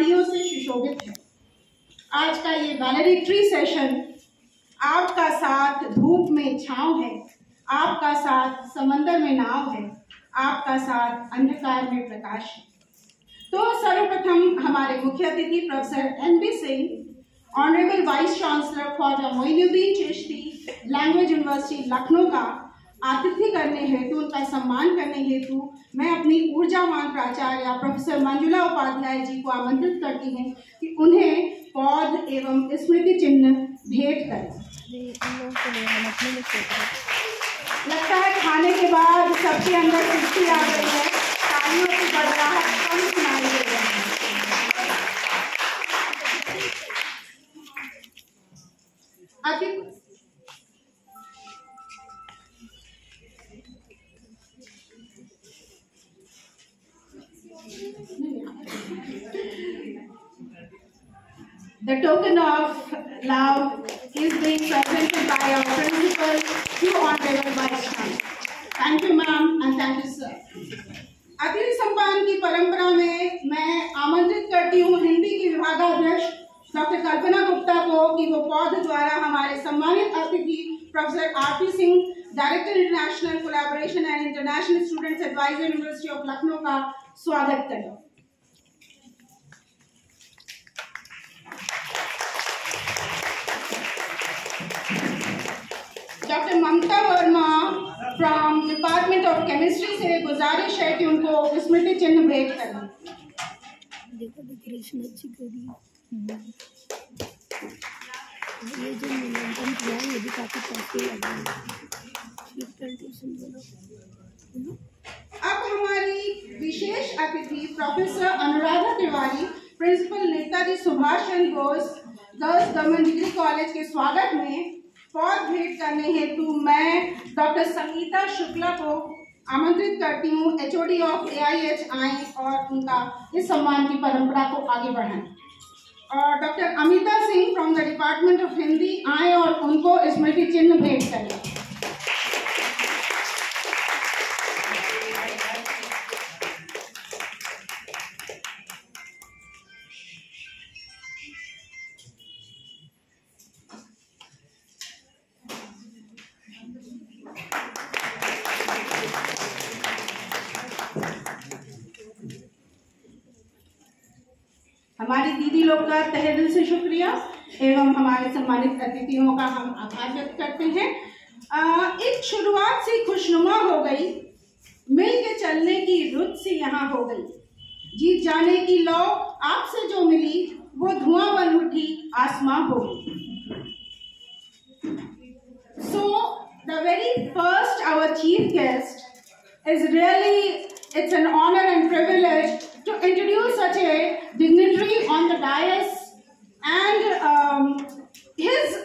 झाड़ियों से सुशोभित है। आज का ये वैलेडिक्टरी सेशन आपका साथ धूप में छांव है, आपका साथ समंदर में नाव है, आपका साथ अंधकार में प्रकाश है। तो सर्वप्रथम हमारे मुख्य अतिथि professor NB Singh, honourable vice chancellor Khwaja Moinuddin Chishti language university Lucknow का आतिथ्य करने हेतु, उनका सम्मान करने हेतु मैं अपनी ऊर्जावान प्राचार्य प्रोफेसर मंजुला उपाध्याय जी को आमंत्रित करती हूँ कि उन्हें पौध एवं स्मृति चिन्ह भेंट करें। लगता है खाने के बाद सबके अंदर खुशी आ गई है, तालियों की गड़गड़ाहट कम सुनाई दे रही है। The token of love is being presented by our principal to Honorable Vice Chancellor. Thank you, ma'am, and thank you, sir. अतिथि सम्मान की परंपरा में मैं आमंत्रित करती हूँ हिंदी की विभागाध्यक्ष डॉक्टर कल्पना गुप्ता को कि वो पौध द्वारा हमारे सम्मानित अतिथि professor RP Singh, director international collaboration and international students adviser university of Lucknow का स्वागत करें। Doctor Mamta Verma from department of chemistry से गुजारिश है कि उनको स्मृति चिन्ह भेंट करें। देखो डेकोरेशन अच्छी करी है, ये जो मूल्यांकन किया है ये भी काफी पैसे लगे हैं। अब हमारी विशेष अतिथि professor Anuradha Tiwari, principal Netaji Subhash Chandra Bose girls government degree college के स्वागत में पौध भेंट करने हेतु मैं डॉक्टर संगीता शुक्ला को आमंत्रित करती हूँ। HOD ऑफ AIH आए और उनका इस सम्मान की परंपरा को आगे बढ़ाएं। और doctor Amita Singh from the department of Hindi आए और उनको स्मृति चिन्ह भेंट करें। हमारी दीदी लोग का तहे दिल से शुक्रिया एवं हमारे सम्मानित अतिथियों का हम आभार व्यक्त करते हैं। एक शुरुआत से खुशनुमा हो गई, मिल के चलने की रुत सी यहाँ हो गई, जीत जाने की लौ आपसे जो मिली वो धुआं बन उठी आसमां हो गई। So the very first our chief guest is really, it's an honor and privilege to introduce such a dignitary on the dais, and his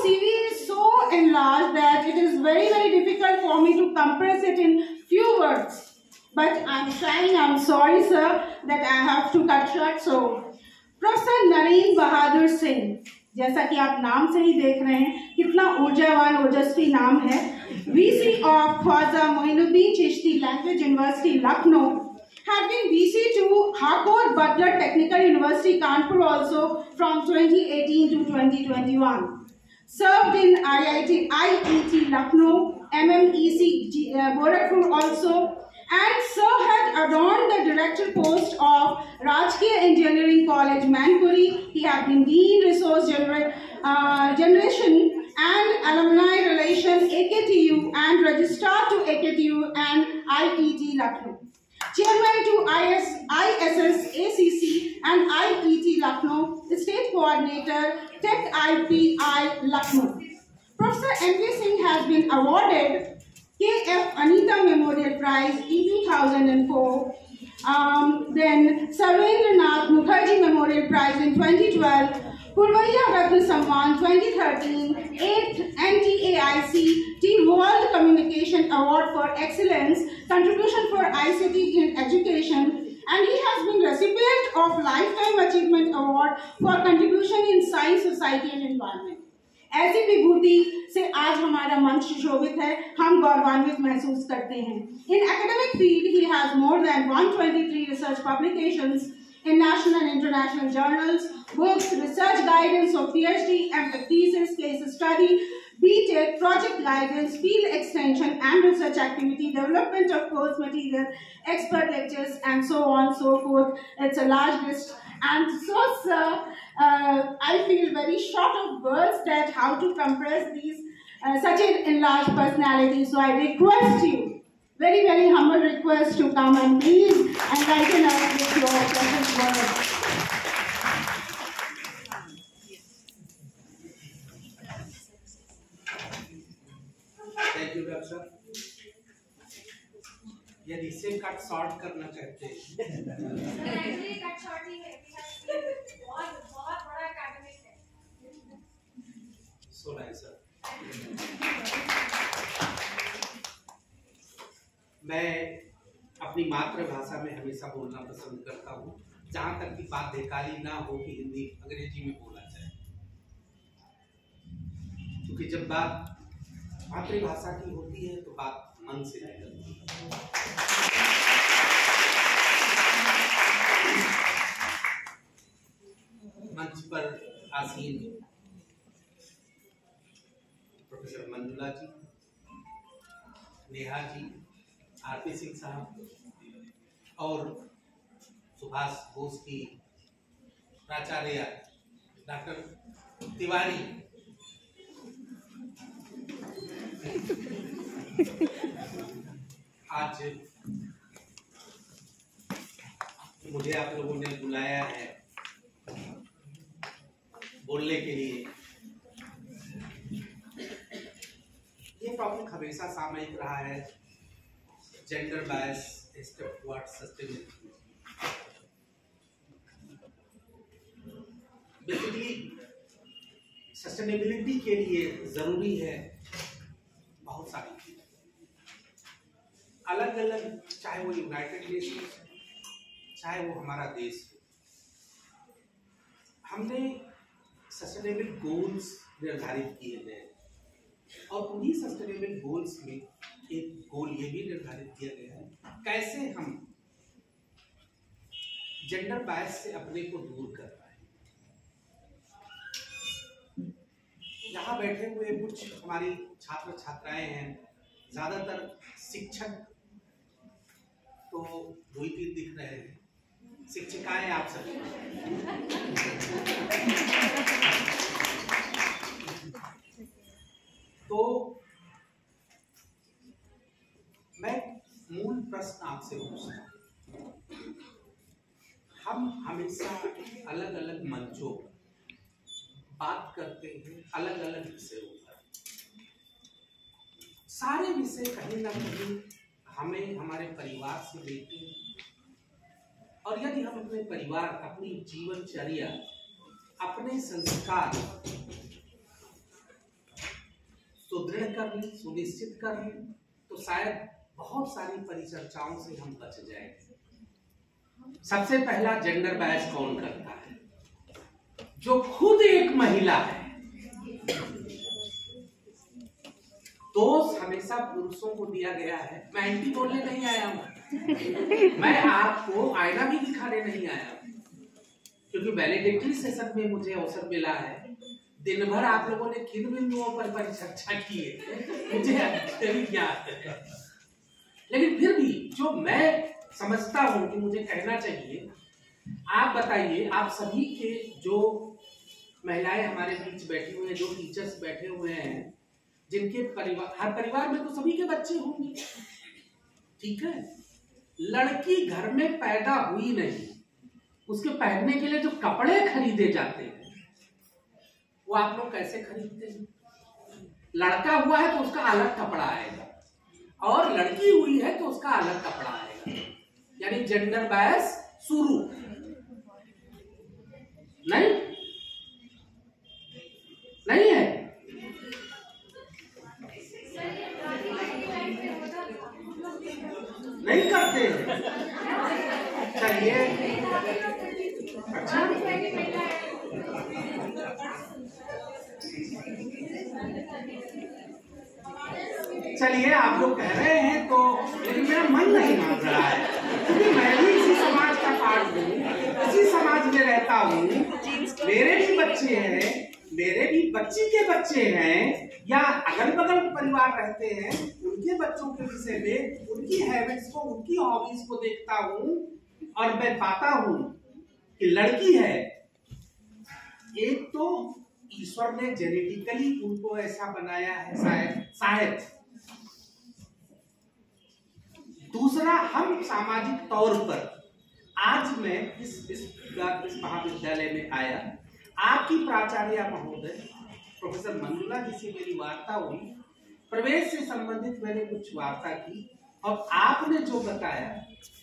CV is so enlarged that it is very difficult for me to compress it in few words, but I'm trying. I'm sorry sir that I have to cut short. So professor Narendra Bahadur Singh, जैसा कि आप नाम से ही देख रहे हैं कितना ऊर्जावान ओजस्वी नाम है, VC of Khwaja Moinuddin Chishti language university Lucknow, had been VC to Hakor Butler Technical University Kanpur also from 2018 to 2021. Served in IET Lucknow, MMEC Gorakhpur also, and sir had adorned the director post of Rajkiya Engineering College Manpuri. He had been Dean Resource Generation and Alumni Relation AKTU and Registrar to AKTU and IET Lucknow. Chairman to ISS ACC and IET Lucknow, State Coordinator, Tech IPI Lucknow. Professor NB Singh has been awarded KF Anita Memorial Prize in 2004, then Sarvendranath Mukherjee Memorial Prize in 2012, Purvaiya Ratna Samman 2013, 8th NTAIC World Communication Award for Excellence, Contribution for ICT in Education, and he has been recipient of Lifetime Achievement Award for Contribution in Science, Society and Environment. ऐसी विभूति से आज हमारा मंच सुशोभित है, हम गौरवान्वित महसूस करते हैं। In academic field, he has more than 123 research publications in national and international journals, books, research guidance of PhD and the thesis, case study, BTech, project guidance, field extension and research activity, development of course material, expert lectures, and so on and so forth. It's a large list. And so, sir, I feel very short of words that how to compress these such an enlarged personality. So I request you, very, very humble request to come and please enlighten us with your precious words. Thank you doctor साहब। यदि इसे cut short करना चाहते हैं cut short ही है, बहुत बड़ा academic है। So nice sir. मैं अपनी मातृभाषा में हमेशा बोलना पसंद करता हूँ, जहाँ तक कि बाध्यकारी ना हो कि हिंदी अंग्रेजी में बोला जाए, क्योंकि जब बात मातृभाषा की होती है तो बात मन से निकलती है। मंच पर आसीन प्रोफेसर मंजुला जी, नेहा जी, आरपी सिंह साहब और सुभाष बोस की प्राचार्य डॉक्टर तिवारी, आज मुझे आप लोगों ने बुलाया है बोलने के लिए। ये टॉपिक हमेशा सामयिक रहा है, gender bias step toward sustainability. Basically sustainability के लिए जरूरी है बहुत सारी चीजें, अलग अलग, चाहे वो यूनाइटेड नेशंस, चाहे वो हमारा देश हो। हमने सस्टेनेबल गोल्स निर्धारित किए गए और उन्हीं सस्टेनेबल गोल्स में एक गोल ये भी निर्धारित किया गया है कैसे हम जेंडर बायस से अपने को दूर कर पाए। यहाँ बैठे हुए कुछ हमारी छात्र छात्राएं हैं, ज्यादातर शिक्षक तो दो ही तीन दिख रहे हैं, शिक्षिकाएं आप सब। तो मैं मूल प्रश्न आपसे पूछता हूं, हम हमेशा अलग अलग मंचों पर बात करते हैं, अलग अलग विषयों पर। सारे विषय कहीं ना कहीं हमें हमारे परिवार से लेते हैं, और यदि हम अपने परिवार, अपनी जीवनचर्या, अपने संस्कार सुदृढ़ कर लें, सुनिश्चित कर लें, तो शायद बहुत सारी परिचर्चाओं से हम बच जाएंगे। सबसे पहला जेंडर बायस कौन करता है? जो खुद एक महिला है। दोष हमेशा पुरुषों को दिया गया है। मैं एंटी बोलने नहीं आया हूं, मैं आपको आईना भी दिखाने नहीं आया हूं, क्योंकि वैलिडेटरी सेशन में मुझे अवसर मिला है। दिन भर आप लोगों ने किन बिंदुओं पर परिचर्चा की है मुझे याद है, लेकिन फिर भी जो मैं समझता हूं कि मुझे कहना चाहिए, आप बताइए, आप सभी के जो महिलाएं हमारे बीच बैठी हुई हैं, जो टीचर्स बैठे हुए हैं, जिनके परिवार, हर परिवार में तो सभी के बच्चे होंगे, ठीक है। लड़की घर में पैदा हुई नहीं, उसके पहनने के लिए जो कपड़े खरीदे जाते हैं वो आप लोग कैसे खरीदते हैं? लड़का हुआ है तो उसका अलग कपड़ा आएगा, और लड़की हुई है तो उसका अलग कपड़ा आएगा, यानी जेंडर बायस शुरू। नहीं नहीं है, नहीं करते हैं। चलिए, अच्छा, चलिए आप लोग कह रहे हैं तो, लेकिन मेरा मन नहीं मान रहा है, क्योंकि मैं भी इसी समाज का पार्ट हूँ, इसी समाज में रहता हूँ, मेरे भी बच्चे हैं, मेरे भी बच्ची के बच्चे हैं, या अगल बगल परिवार रहते हैं, उनके बच्चों के विषय में, उनकी हैबिट्स को, उनकी हॉबीज को देखता हूँ और मैं पाता हूँ कि लड़की है, एक तो ईश्वर ने जेनेटिकली उनको ऐसा बनाया है शायद, दूसरा हम सामाजिक तौर पर, आज मैं इस महाविद्यालय में आया, आपकी प्राचार्य महोदय प्रोफेसर मंजुला जी से मेरी वार्ता हुई, प्रवेश से संबंधित मैंने कुछ वार्ता की और आपने जो बताया,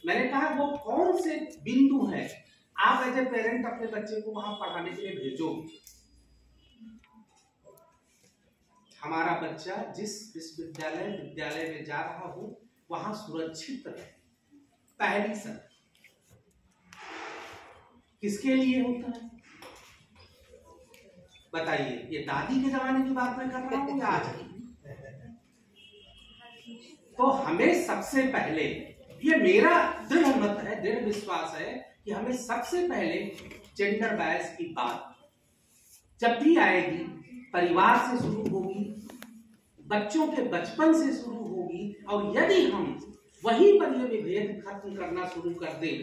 मैंने कहा वो कौन से बिंदु है आप एज ए पेरेंट अपने बच्चे को वहां पढ़ाने के लिए भेजोगे। हमारा बच्चा जिस विद्यालय में जा रहा हो वहां सुरक्षित रहे, पहली शर्त। किसके लिए होता है बताइए? ये दादी के जमाने की बात मैं कर रहा हूं या आज की? तो हमें सबसे पहले, ये मेरा दृढ़ मत है, दृढ़ विश्वास है कि हमें सबसे पहले जेंडर बायस की बात जब भी आएगी परिवार से शुरू होगी, बच्चों के बचपन से शुरू होगी, और यदि हम वहीं पर ये विभेद खत्म करना शुरू कर दें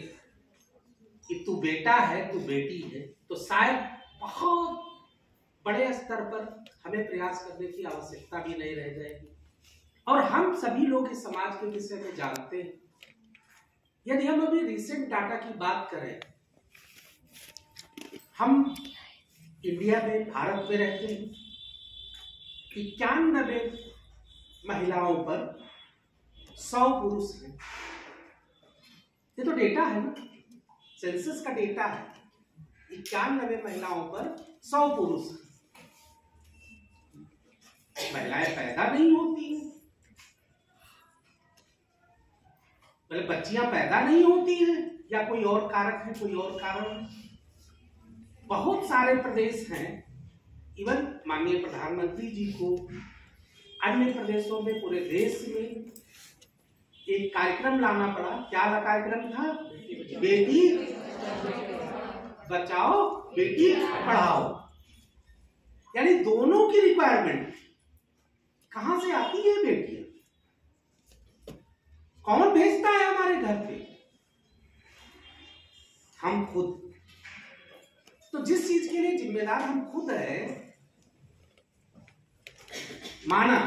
कि तू बेटा है तू बेटी है, तो शायद बहुत बड़े स्तर पर हमें प्रयास करने की आवश्यकता भी नहीं रह जाएगी। और हम सभी लोग इस समाज के विषय में जानते हैं। यदि हम अभी रिसेंट डाटा की बात करें, हम इंडिया में, भारत में रहते हैं, 91 महिलाओं पर 100 पुरुष हैं। ये तो डेटा है ना, सेंसस का डेटा है। 91 महिलाओं पर 100 पुरुष हैं। महिलाएं पैदा नहीं होती हैं, मतलब बच्चियां पैदा नहीं होती हैं, या कोई और कारक है, कोई और कारण। बहुत सारे प्रदेश हैं, इवन माननीय प्रधानमंत्री जी को अन्य प्रदेशों में, पूरे देश में एक कार्यक्रम लाना पड़ा। क्या कार्यक्रम था? बेटी बचाओ बेटी पढ़ाओ। यानी दोनों की रिक्वायरमेंट कहां से आती है? बेटियां कौन भेजता है हमारे घर पे? हम खुद। तो जिस चीज के लिए जिम्मेदार हम खुद हैं, माना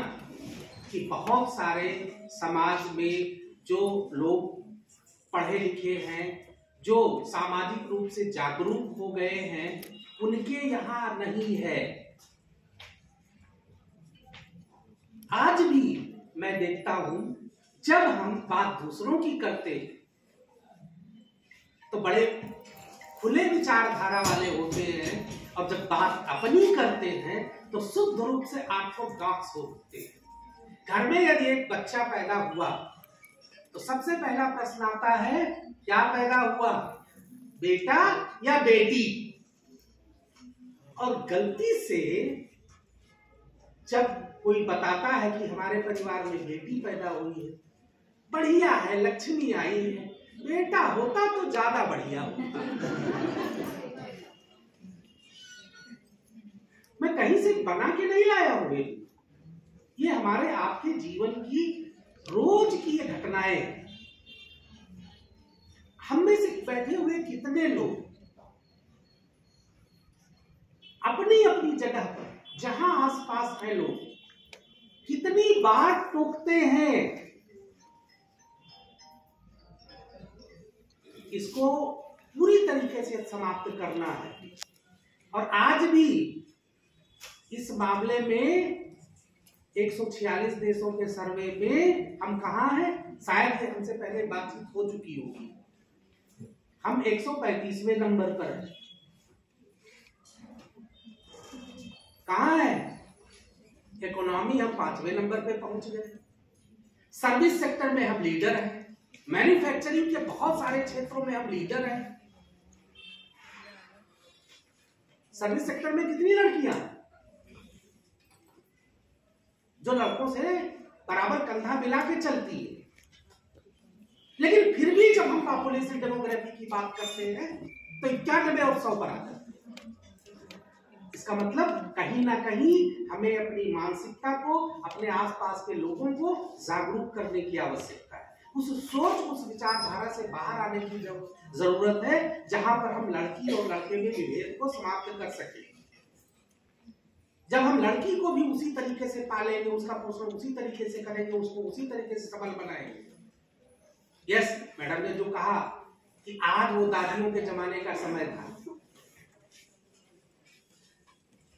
कि बहुत सारे समाज में जो लोग पढ़े लिखे हैं, जो सामाजिक रूप से जागरूक हो गए हैं, उनके यहां नहीं है। आज भी मैं देखता हूं, जब हम बात दूसरों की करते तो बड़े खुले विचारधारा वाले होते हैं, और जब बात अपनी करते हैं तो शुद्ध रूप से ऑर्थोडॉक्स होते हैं। घर में यदि एक बच्चा पैदा हुआ तो सबसे पहला प्रश्न आता है, क्या पैदा हुआ, बेटा या बेटी? और गलती से जब कोई बताता है कि हमारे परिवार में बेटी पैदा हुई है, बढ़िया है, लक्ष्मी आई है, बेटा होता तो ज्यादा बढ़िया होता। मैं कहीं से बना के नहीं लाया हूं, ये हमारे आपके जीवन की रोज की ये घटनाएं हैं। हम में से बैठे हुए कितने लोग अपनी अपनी जगह पर, जहां आसपास है लोग, कितनी बार टोकते हैं। इसको पूरी तरीके से समाप्त करना है। और आज भी इस मामले में 146 देशों के सर्वे में हम कहां हैं? शायद हमसे पहले बातचीत हो चुकी होगी, हम 135वें नंबर पर हैं। कहां है? इकोनॉमी हम 5वें नंबर पे पहुंच गए। सर्विस सेक्टर में हम लीडर हैं, मैन्युफैक्चरिंग के बहुत सारे क्षेत्रों में हम लीडर हैं। सर्विस सेक्टर में कितनी लड़कियां जो लड़कों से बराबर कंधा मिला के चलती है, लेकिन फिर भी जब हम पॉपुलेशन डेमोग्राफी की बात करते हैं तो 91 और 100 पर आता है। इसका मतलब कहीं ना कहीं हमें अपनी मानसिकता को, अपने आसपास के लोगों को जागरूक करने की आवश्यकता है। उस सोच, उस विचारधारा से बाहर आने की जरूरत है जहां पर हम लड़की और लड़के में विभेद को समाप्त कर सके। जब हम लड़की को भी उसी तरीके से पालेंगे, उसका पोषण उसी तरीके से करेंगे, उसको उसी तरीके से सबल बनाएंगे। यस, मैडम ने जो कहा कि आज वो दादियों के जमाने का समय था,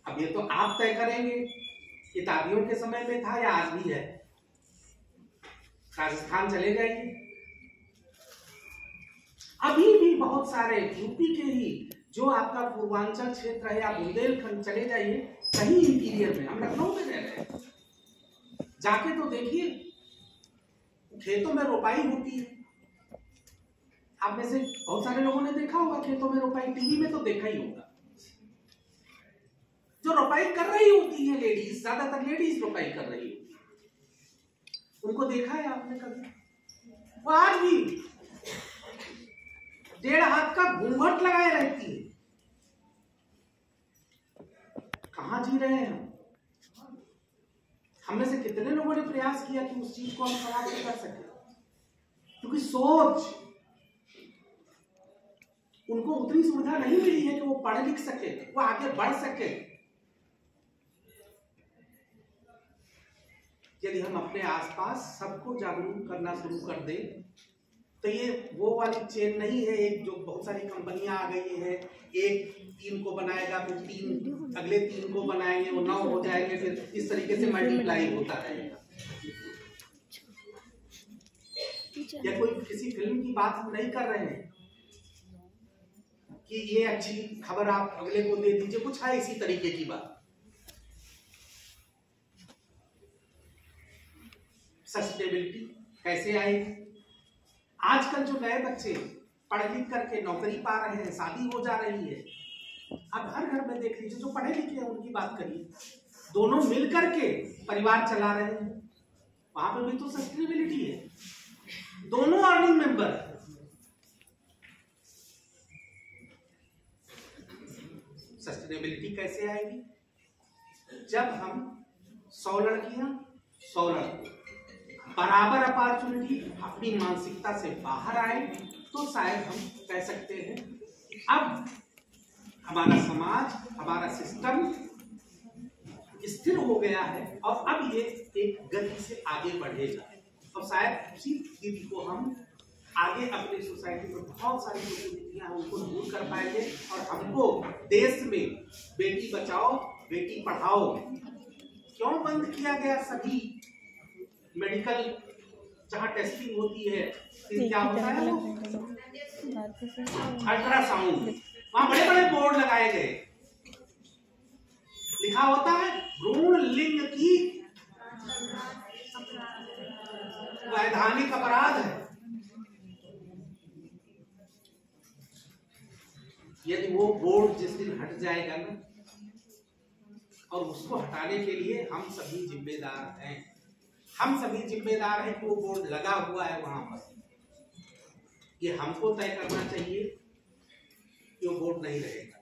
अब ये तो आप तय करेंगे कि दादियों के समय में था या आज भी है। राजस्थान चले जाइए, अभी भी बहुत सारे यूपी के ही जो आपका पूर्वांचल क्षेत्र है या बुंदेलखंड चले जाइए, कहीं इंटीरियर में, हम लखनऊ में रह रहे हैं, जाके तो देखिए खेतों में रोपाई होती है। आप में से बहुत सारे लोगों ने देखा होगा खेतों में रोपाई, टीवी में तो देखा ही होगा। जो रोपाई कर रही होती है लेडीज, ज्यादातर लेडीज रोपाई कर रही होती है, उनको देखा है आपने कभी? वो आज भी 1.5 हाथ का घूंघट लगाए रहती है। कहां जी रहे हैं हम में से कितने लोगों ने प्रयास किया कि उस चीज को हम समाप्त कर सके? क्योंकि सोच, उनको उतनी सुविधा नहीं मिली है कि वो पढ़ लिख सके, वो आगे बढ़ सके। यदि हम अपने आसपास सबको जागरूक करना शुरू कर दें, तो ये वो वाली चेन नहीं है एक जो बहुत सारी कंपनियां आ गई है, एक 3 को बनाएगा, फिर 3 अगले 3 को बनाएंगे, वो 9 हो जाएंगे, फिर इस तरीके से मल्टीप्लाई होता रहेगा। या कोई किसी फिल्म की बात हम नहीं कर रहे हैं कि ये अच्छी खबर आप अगले को दे दीजिए, कुछ है इसी तरीके की बात। सस्टेनेबिलिटी कैसे आएगी? आजकल जो नए बच्चे पढ़ लिख करके नौकरी पा रहे हैं, शादी हो जा रही है, अब हर घर में देख लीजिए जो पढ़े लिखे हैं उनकी बात करिए, दोनों मिल करके परिवार चला रहे हैं, वहां पर भी तो सस्टेनेबिलिटी है, दोनों अर्निंग मेंबर। सस्टेनेबिलिटी कैसे आएगी? जब हम 100 लड़कियां 100 लड़के बराबर अपॉर्चुनिटी अपनी मानसिकता से बाहर आए, तो शायद हम कह सकते हैं अब हमारा समाज, हमारा सिस्टम स्थिर हो गया है और अब ये एक गति से आगे बढ़ेगा। और शायद उसी स्थिति को हम आगे अपनी सोसाइटी में बहुत सारी जो नीतियां हैं उनको दूर कर पाएंगे और हमको देश में बेटी बचाओ बेटी पढ़ाओ क्यों बंद किया गया? सभी मेडिकल जहाँ टेस्टिंग होती है, क्या होता है वो अल्ट्रासाउंड, वहां बड़े बड़े बोर्ड लगाए गए, लिखा होता है भ्रूण लिंग की वैधानिक अपराध है। यदि वो बोर्ड जिस दिन हट जाएगा ना, और उसको हटाने के लिए हम सभी जिम्मेदार हैं, हम सभी जिम्मेदार हैं कि वो बोर्ड लगा हुआ है वहां पर, ये हमको तय करना चाहिए कि वो बोर्ड नहीं रहेगा।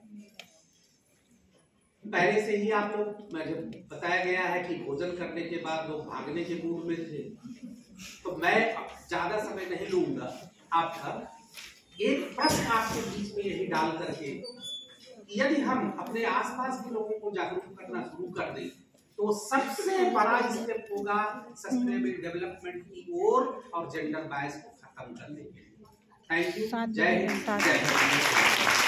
पहले से ही आप लोग, जब बताया गया है कि भोजन करने के बाद लोग भागने के मूड में थे, तो मैं ज्यादा समय नहीं लूंगा आपका। एक प्रश्न आपके बीच में यही डाल करके, यदि हम अपने आसपास के लोगों को जागरूक करना शुरू कर दें, तो सबसे बड़ा स्टेप होगा सस्टेनेबल डेवलपमेंट की ओर और जेंडर बायस को खत्म करने के लिए। Thank you. जय हिंद, जय भारत।